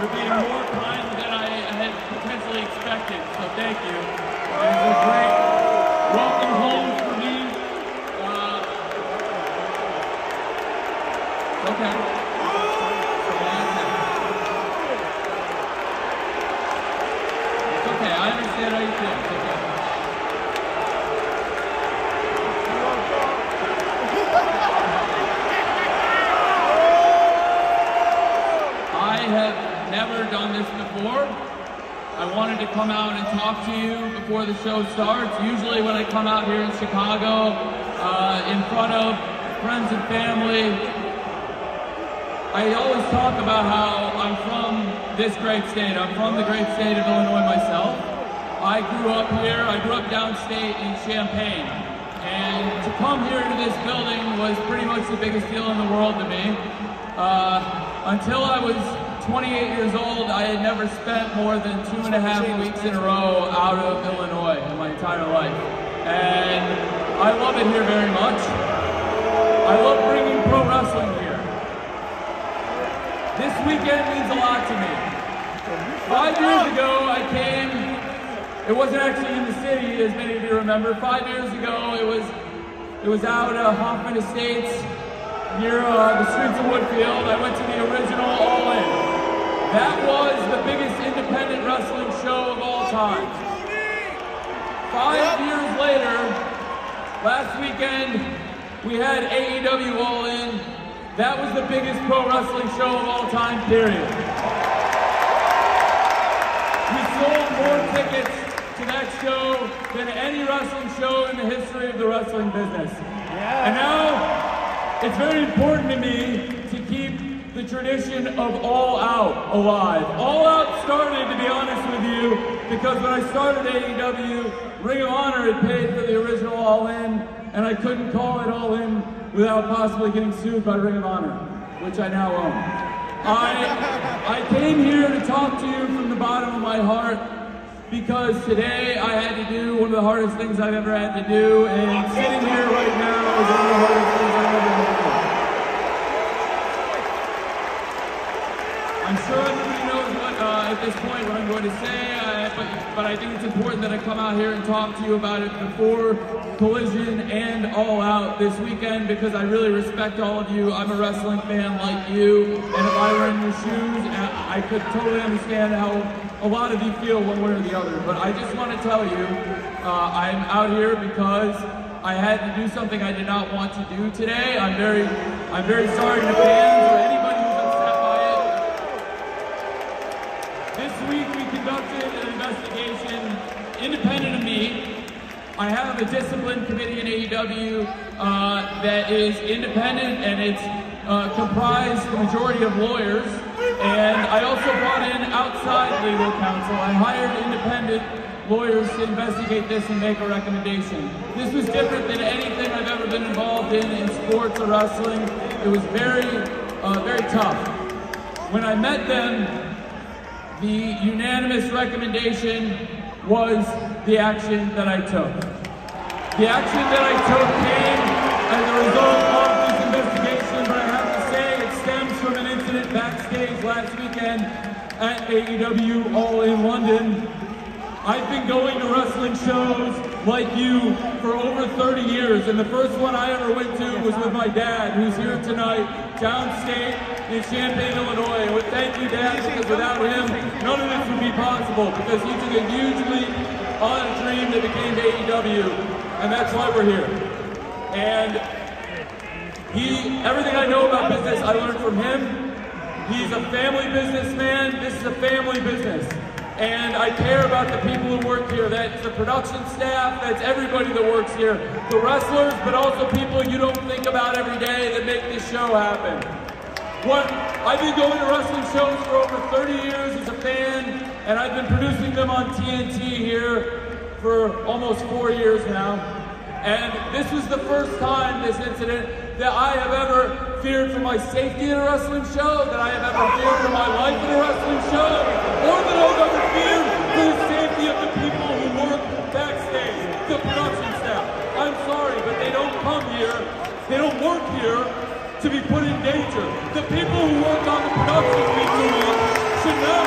You're being more kind than I had potentially expected, so thank you. It was a great welcome home for me. Okay. It's okay, I understand how you feel. It's okay. I have never done this before. I wanted to come out and talk to you before the show starts. Usually when I come out here in Chicago, in front of friends and family, I always talk about how I'm from this great state. I'm from the great state of Illinois myself. I grew up here. I grew up downstate in Champaign. And to come here to this building was pretty much the biggest deal in the world to me. Until I was 28 years old, I had never spent more than 2.5 weeks in a row out of Illinois in my entire life. And I love it here very much. I love bringing pro wrestling here. This weekend means a lot to me. 5 years ago, I came, it wasn't actually in the city, as many of you remember. 5 years ago, it was out Hoffman Estates, near the streets of Woodfield. I went to the original All In. That was the biggest independent wrestling show of all time. 5 years later, last weekend, we had AEW All In. That was the biggest pro wrestling show of all time, period. We sold more tickets to that show than any wrestling show in the history of the wrestling business. And now, it's very important to me to keep the tradition of All Out alive. All Out started, to be honest with you, because when I started AEW, Ring of Honor had paid for the original All In, and I couldn't call it All In without possibly getting sued by Ring of Honor, which I now own. I came here to talk to you from the bottom of my heart because today I had to do one of the hardest things I've ever had to do, and sitting here right now is one of the hardest things I've ever had to do. I'm sure everybody knows what, at this point what I'm going to say, but I think it's important that I come out here and talk to you about it before Collision and All Out this weekend, because I really respect all of you. I'm a wrestling fan like you, and if I were in your shoes, I could totally understand how a lot of you feel one way or the other. But I just want to tell you, I'm out here because I had to do something I did not want to do today. I'm very sorry to fans or anybody who's upset by it. This week we conducted an investigation independent of me. I have a discipline committee in AEW that is independent, and it's comprised the majority of lawyers. And I also brought in outside legal counsel. I hired independent lawyers to investigate this and make a recommendation. This was different than anything I've ever been involved in sports or wrestling. It was very tough. When I met them, the unanimous recommendation was the action that I took. The action that I took came as a result of this investigation, but I have to say it stems from an incident backstage last weekend at AEW All In London. I've been going to wrestling shows like you for over 30 years, and the first one I ever went to was with my dad, who's here tonight, downstate in Champaign, Illinois. I would thank you, Dad, because without him, none of this would be possible, because he took a huge leap on a dream that became AEW, and that's why we're here. And everything I know about business, I learned from him. He's a family businessman. This is a family business. And I care about the people who work here. That's the production staff, that's everybody that works here. The wrestlers, but also people you don't think about every day that make this show happen. I've been going to wrestling shows for over 30 years as a fan, and I've been producing them on TNT here for almost 4 years now. And this was the first time, this incident, that I have ever feared for my safety in a wrestling show, that I have ever feared for my life in a wrestling show, or that I've ever feared for the safety of the people who work backstage, the production staff. I'm sorry, but they don't come here, they don't work here to be put in danger. The people who work on the production week to week should know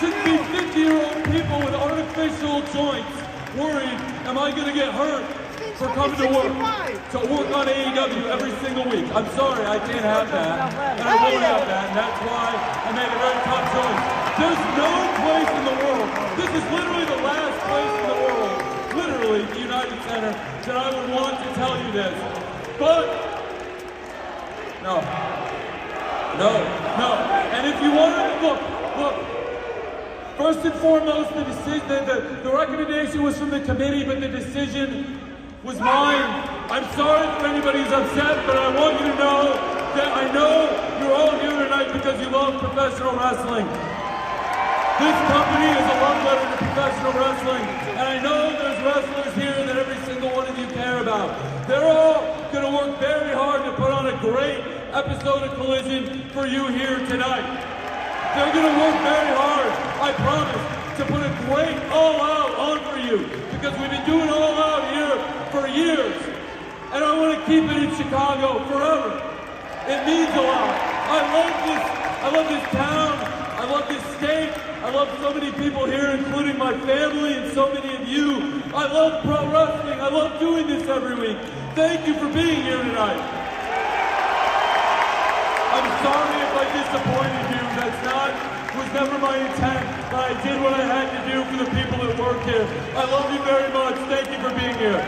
shouldn't be 50-year-old people with artificial joints worried, am I going to get hurt for coming to work on AEW every single week. I'm sorry, I can't have that, and I won't have that, and that's why I made a very tough choice. There's no place in the world, this is literally the last place in the world, literally the United Center, that I would want to tell you this. But, no. And if you want to, look, first and foremost, the recommendation was from the committee, but the decision was mine. I'm sorry if anybody's upset, but I want you to know that I know you're all here tonight because you love professional wrestling. This company is a love letter to professional wrestling, and I know there's wrestlers here that every single one of you care about. They're all going to work very hard to put on a great episode of Collision for you here tonight. They're going to work very hard, I promise, to put a great all-out on for you, because we've been doing all-out here for years, and I want to keep it in Chicago forever. It means a lot. I love this town, I love this state, I love so many people here, including my family and so many of you. I love pro wrestling, I love doing this every week. Thank you for being here tonight. I'm sorry if I disappointed you, was never my intent, but I did what I had to do for the people that work here. I love you very much, thank you for being here.